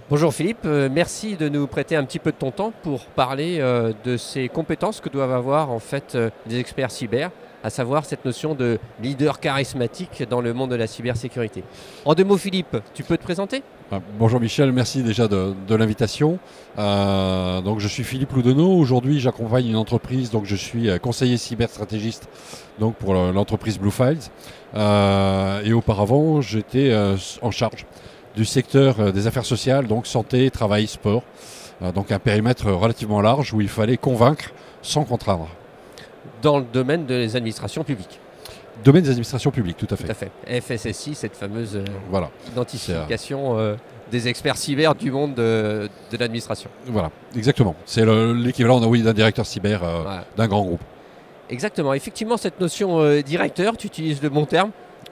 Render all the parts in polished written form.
Bonjour Philippe, merci de nous prêter un petit peu de ton temps pour parler de ces compétences que doivent avoir en fait des experts cyber, à savoir cette notion de leader charismatique dans le monde de la cybersécurité. En deux mots Philippe, tu peux te présenter? Bonjour Michel, merci déjà de l'invitation. Donc je suis Philippe Loudenot. Aujourd'hui j'accompagne une entreprise, donc je suis conseiller cyberstratégiste donc pour l'entreprise Blue Files. Et auparavant j'étais en charge du secteur des affaires sociales, donc santé, travail, sport. Donc un périmètre relativement large où il fallait convaincre sans contraindre. Dans le domaine des administrations publiques. Domaine des administrations publiques, tout à fait. Tout à fait. FSSI, cette fameuse voilà. identification des experts cyber du monde de l'administration. Voilà, exactement. C'est l'équivalent d'un directeur cyber d'un grand groupe. Exactement. Effectivement, cette notion directeur, tu utilises le bon terme.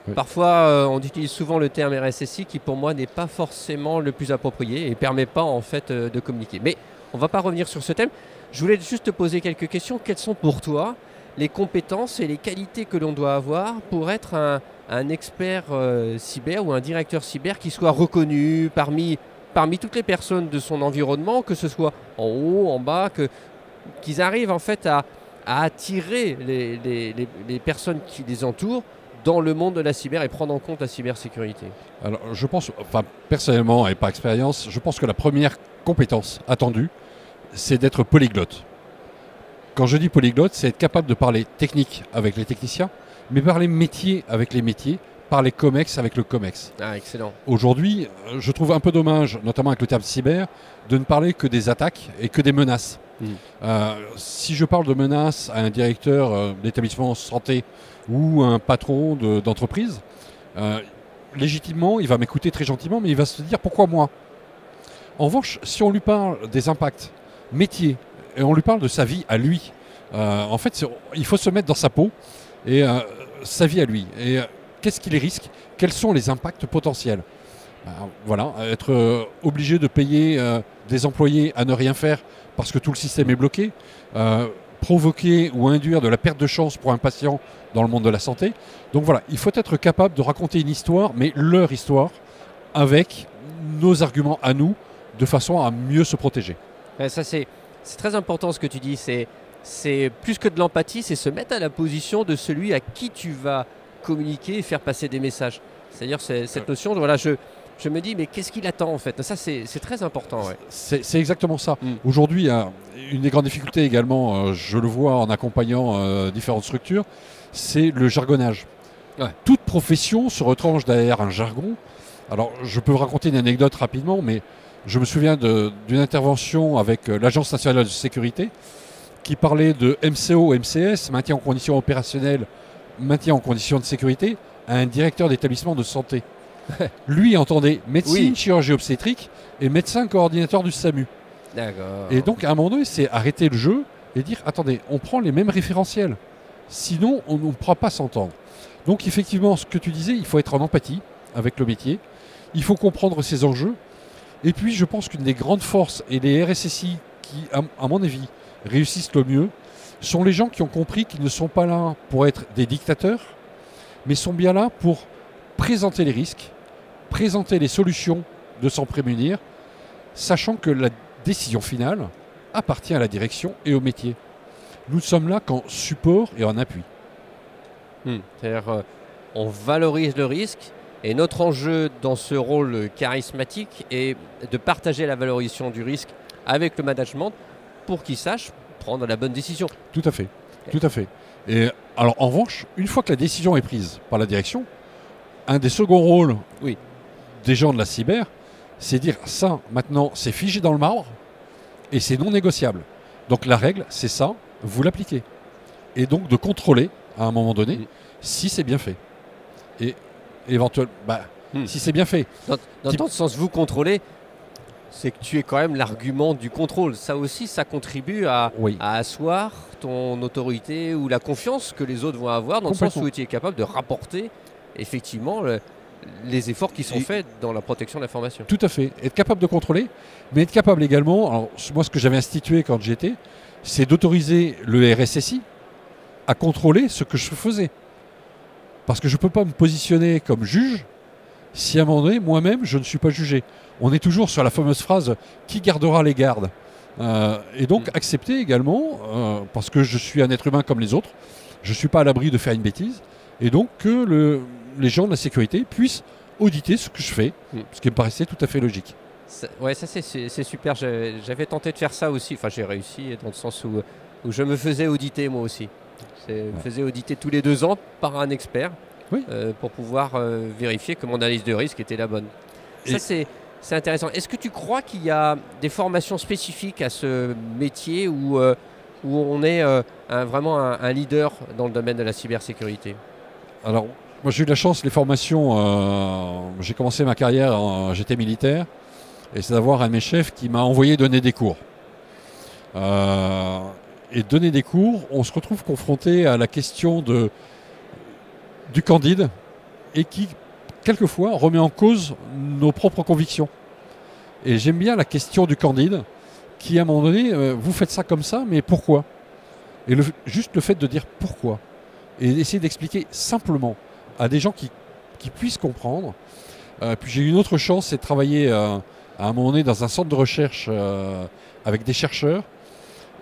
Oui. Parfois, on utilise souvent le terme RSSI qui, pour moi, n'est pas forcément le plus approprié et ne permet pas, en fait, de communiquer. Mais on ne va pas revenir sur ce thème. Je voulais juste te poser quelques questions. Quelles sont pour toi les compétences et les qualités que l'on doit avoir pour être un expert cyber ou un directeur cyber qui soit reconnu parmi toutes les personnes de son environnement, que ce soit en haut, en bas, qu'ils arrivent en fait à attirer les personnes qui les entourent dans le monde de la cyber et prendre en compte la cybersécurité? Alors je pense, personnellement et par expérience, je pense que la première compétence attendue, c'est d'être polyglotte. Quand je dis polyglotte, c'est être capable de parler technique avec les techniciens, mais parler métier avec les métiers, parler COMEX avec le COMEX. Ah, excellent. Aujourd'hui, je trouve un peu dommage, notamment avec le terme cyber, de ne parler que des attaques et que des menaces. Si je parle de menaces à un directeur d'établissement santé ou un patron d'entreprise, légitimement, il va m'écouter très gentiment, mais il va se dire pourquoi moi. En revanche, si on lui parle des impacts métiers, et on lui parle de sa vie à lui. En fait, il faut se mettre dans sa peau et sa vie à lui. Et qu'est-ce qu'il risque? Quels sont les impacts potentiels? Voilà, être obligé de payer des employés à ne rien faire parce que tout le système est bloqué, provoquer ou induire de la perte de chance pour un patient dans le monde de la santé. Donc voilà, il faut être capable de raconter une histoire, mais leur histoire, avec nos arguments à nous, de façon à mieux se protéger. Ça, c'est très important ce que tu dis, c'est plus que de l'empathie, c'est se mettre à la position de celui à qui tu vas communiquer et faire passer des messages. C'est-à-dire cette notion de, voilà, je me dis, mais qu'est-ce qu'il attend en fait? Ça, c'est très important. Ouais. C'est exactement ça. Aujourd'hui, une des grandes difficultés également, je le vois en accompagnant différentes structures, c'est le jargonnage. Ouais. Toute profession se retranche derrière un jargon. Alors, je peux vous raconter une anecdote rapidement, mais je me souviens d'une intervention avec l'Agence nationale de sécurité qui parlait de MCO, MCS, maintien en conditions opérationnelles, maintien en conditions de sécurité, à un directeur d'établissement de santé. Lui entendait médecine, chirurgie obstétrique et médecin coordinateur du SAMU. D'accord. Et donc à un moment donné, c'est arrêter le jeu et dire attendez, on prend les mêmes référentiels. Sinon, on ne pourra pas s'entendre. Donc effectivement, ce que tu disais, il faut être en empathie avec le métier. Il faut comprendre ses enjeux. Et puis, je pense qu'une des grandes forces et les RSSI qui, à mon avis, réussissent le mieux, sont les gens qui ont compris qu'ils ne sont pas là pour être des dictateurs, mais sont bien là pour présenter les risques, présenter les solutions de s'en prémunir, sachant que la décision finale appartient à la direction et au métier. Nous ne sommes là qu'en support et en appui. C'est-à-dire, on valorise le risque. Et notre enjeu dans ce rôle charismatique est de partager la valorisation du risque avec le management pour qu'il sache prendre la bonne décision. Tout à fait, tout à fait. Et alors en revanche, une fois que la décision est prise par la direction, un des seconds rôles des gens de la cyber, c'est dire ça, maintenant c'est figé dans le marbre et c'est non négociable. Donc la règle, c'est ça, vous l'appliquez. Et donc de contrôler à un moment donné si c'est bien fait. Et éventuellement, si c'est bien fait. Dans ton sens, vous contrôlez, c'est que tu es quand même l'argument du contrôle. Ça aussi, ça contribue à asseoir ton autorité ou la confiance que les autres vont avoir, dans le sens où tu es capable de rapporter effectivement les efforts qui sont faits dans la protection de l'information. Tout à fait. Être capable de contrôler, mais être capable également, alors moi ce que j'avais institué quand j'y étais, c'est d'autoriser le RSSI à contrôler ce que je faisais. Parce que je ne peux pas me positionner comme juge si à un moment donné, moi-même, je ne suis pas jugé. On est toujours sur la fameuse phrase « qui gardera les gardes ?» Et donc accepter également, parce que je suis un être humain comme les autres, je ne suis pas à l'abri de faire une bêtise, et donc que les gens de la sécurité puissent auditer ce que je fais, ce qui me paraissait tout à fait logique. Ouais, ça c'est super. J'avais tenté de faire ça aussi. Enfin, j'ai réussi dans le sens où je me faisais auditer moi aussi. Je me faisais auditer tous les 2 ans par un expert pour pouvoir vérifier que mon analyse de risque était la bonne. Ça, c'est intéressant. Est-ce que tu crois qu'il y a des formations spécifiques à ce métier où on est vraiment un leader dans le domaine de la cybersécurité? Alors, moi j'ai eu de la chance, les formations, j'ai commencé ma carrière, j'étais militaire, et c'est d'avoir un de mes chefs qui m'a envoyé donner des cours. Et donner des cours, on se retrouve confronté à la question du candide, et qui, quelquefois, remet en cause nos propres convictions. Et j'aime bien la question du candide, qui à un moment donné, vous faites ça comme ça, mais pourquoi? Et juste le fait de dire pourquoi, et essayer d'expliquer simplement à des gens qui puissent comprendre. Puis j'ai eu une autre chance, c'est de travailler à un moment donné dans un centre de recherche avec des chercheurs.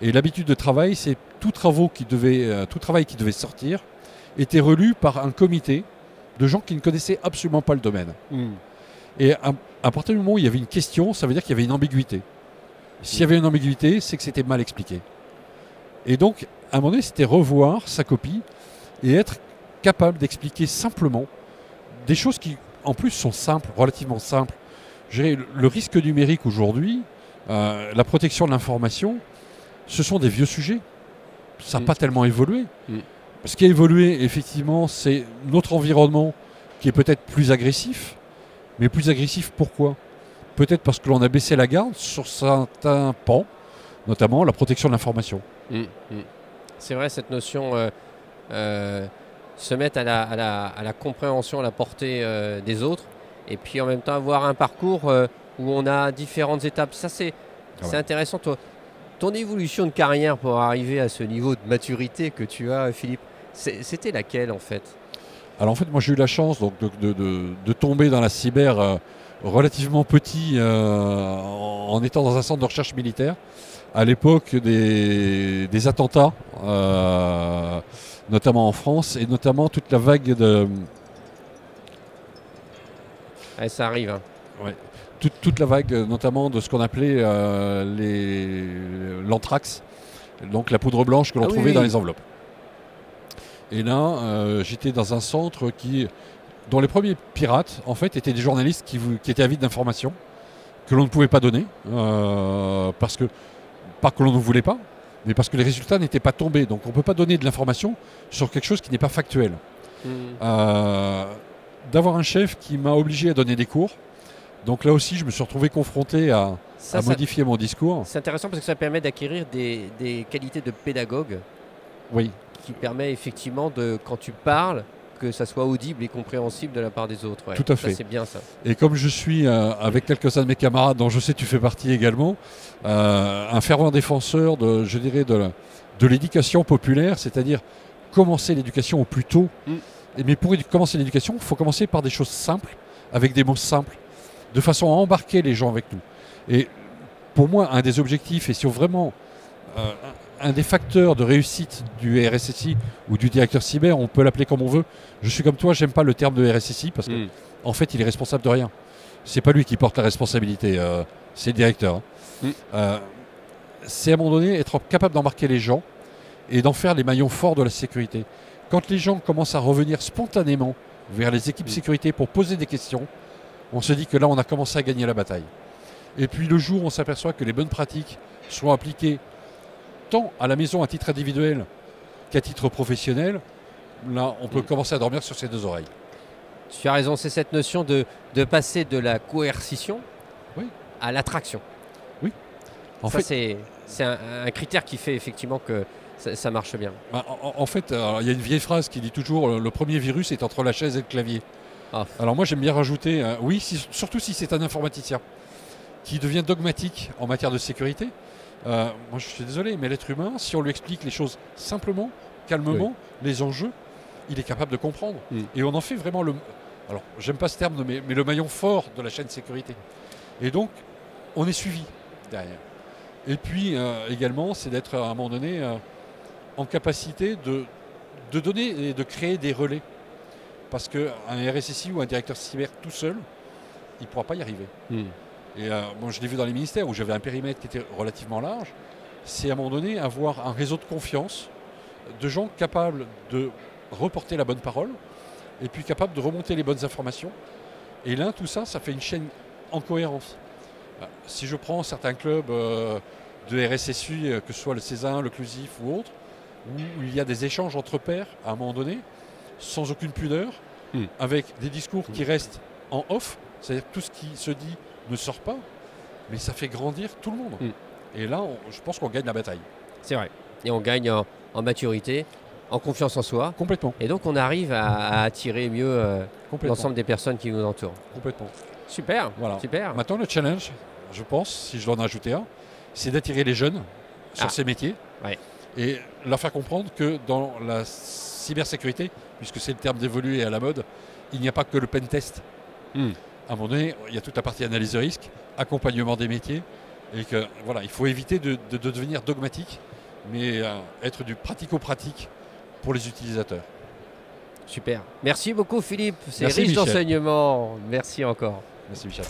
Et l'habitude de travail, c'est tout travail qui devait sortir était relu par un comité de gens qui ne connaissaient absolument pas le domaine. Et à partir du moment où il y avait une question, ça veut dire qu'il y avait une ambiguïté. S'il y avait une ambiguïté, c'est que c'était mal expliqué. Et donc, à un moment donné, c'était revoir sa copie et être capable d'expliquer simplement des choses qui, en plus, sont simples, relativement simples. Je dirais, le risque numérique aujourd'hui, la protection de l'information, ce sont des vieux sujets. Ça n'a pas tellement évolué. Ce qui a évolué, effectivement, c'est notre environnement qui est peut-être plus agressif. Mais plus agressif, pourquoi? Peut-être parce que l'on a baissé la garde sur certains pans, notamment la protection de l'information. C'est vrai, cette notion se mettre à la compréhension, à la portée des autres, et puis en même temps avoir un parcours où on a différentes étapes. Ça, c'est intéressant. Ton évolution de carrière pour arriver à ce niveau de maturité que tu as, Philippe, c'était laquelle en fait? Alors en fait, moi j'ai eu la chance donc, de tomber dans la cyber relativement petit en étant dans un centre de recherche militaire à l'époque des attentats, notamment en France, et notamment toute la vague de... ça arrive. Hein. Ouais. Toute la vague, notamment de ce qu'on appelait l'anthrax, donc la poudre blanche que l'on trouvait dans les enveloppes. Et là, j'étais dans un centre dont les premiers pirates, en fait, étaient des journalistes qui étaient avides d'informations que l'on ne pouvait pas donner, parce que, pas que l'on ne voulait pas, mais parce que les résultats n'étaient pas tombés. Donc on ne peut pas donner de l'information sur quelque chose qui n'est pas factuel. D'avoir un chef qui m'a obligé à donner des cours, donc là aussi, je me suis retrouvé confronté à modifier mon discours. C'est intéressant parce que ça permet d'acquérir des qualités de pédagogue. Oui. Qui permet effectivement, quand tu parles, que ça soit audible et compréhensible de la part des autres. Tout à fait. C'est bien ça. Et comme je suis, avec quelques-uns de mes camarades, dont je sais tu fais partie également, un fervent défenseur de l'éducation populaire, c'est-à-dire commencer l'éducation au plus tôt. Mais pour commencer l'éducation, il faut commencer par des choses simples, avec des mots simples, de façon à embarquer les gens avec nous. Et pour moi, un des objectifs, et sur vraiment un des facteurs de réussite du RSSI ou du directeur cyber, on peut l'appeler comme on veut. Je suis comme toi, j'aime pas le terme de RSSI parce que en fait, il est responsable de rien. C'est pas lui qui porte la responsabilité, c'est le directeur. C'est à un moment donné être capable d'embarquer les gens et d'en faire les maillons forts de la sécurité. Quand les gens commencent à revenir spontanément vers les équipes sécurité pour poser des questions, on se dit que là, on a commencé à gagner la bataille. Et puis le jour où on s'aperçoit que les bonnes pratiques sont appliquées tant à la maison à titre individuel qu'à titre professionnel, là, on peut commencer à dormir sur ses deux oreilles. Tu as raison, c'est cette notion de passer de la coercition à l'attraction. Oui. C'est un critère qui fait effectivement que ça marche bien. En fait, il y a une vieille phrase qui dit toujours le premier virus est entre la chaise et le clavier. Alors moi, j'aime bien rajouter, surtout si c'est un informaticien qui devient dogmatique en matière de sécurité. Moi, je suis désolé, mais l'être humain, si on lui explique les choses simplement, calmement, les enjeux, il est capable de comprendre. Et on en fait vraiment alors j'aime pas ce terme, mais le maillon fort de la chaîne sécurité. Et donc, on est suivi derrière. Et puis également, c'est d'être à un moment donné en capacité de donner et de créer des relais. Parce qu'un RSSI ou un directeur cyber tout seul, il ne pourra pas y arriver. Et bon, je l'ai vu dans les ministères où j'avais un périmètre qui était relativement large. C'est à un moment donné avoir un réseau de confiance de gens capables de reporter la bonne parole et puis capables de remonter les bonnes informations. Et là, tout ça, ça fait une chaîne en cohérence. Si je prends certains clubs de RSSI, que ce soit le Césin, le Clusif ou autre, où il y a des échanges entre pairs à un moment donné, sans aucune pudeur, avec des discours qui restent en off, c'est-à-dire que tout ce qui se dit ne sort pas, mais ça fait grandir tout le monde. Et là, je pense qu'on gagne la bataille. C'est vrai. Et on gagne en maturité, en confiance en soi. Complètement. Et donc on arrive à attirer mieux l'ensemble des personnes qui nous entourent. Complètement. Super, voilà. Super. Maintenant, le challenge, je pense, si je dois en ajouter un, c'est d'attirer les jeunes sur ces métiers et leur faire comprendre que dans la cybersécurité, puisque c'est le terme dévolu et à la mode, il n'y a pas que le pen test. À un moment donné, il y a toute la partie analyse de risque, accompagnement des métiers, et que voilà, il faut éviter de devenir dogmatique, mais être du pratico-pratique pour les utilisateurs. Super. Merci beaucoup Philippe, c'est riche d'enseignements. Merci encore. Merci Michel.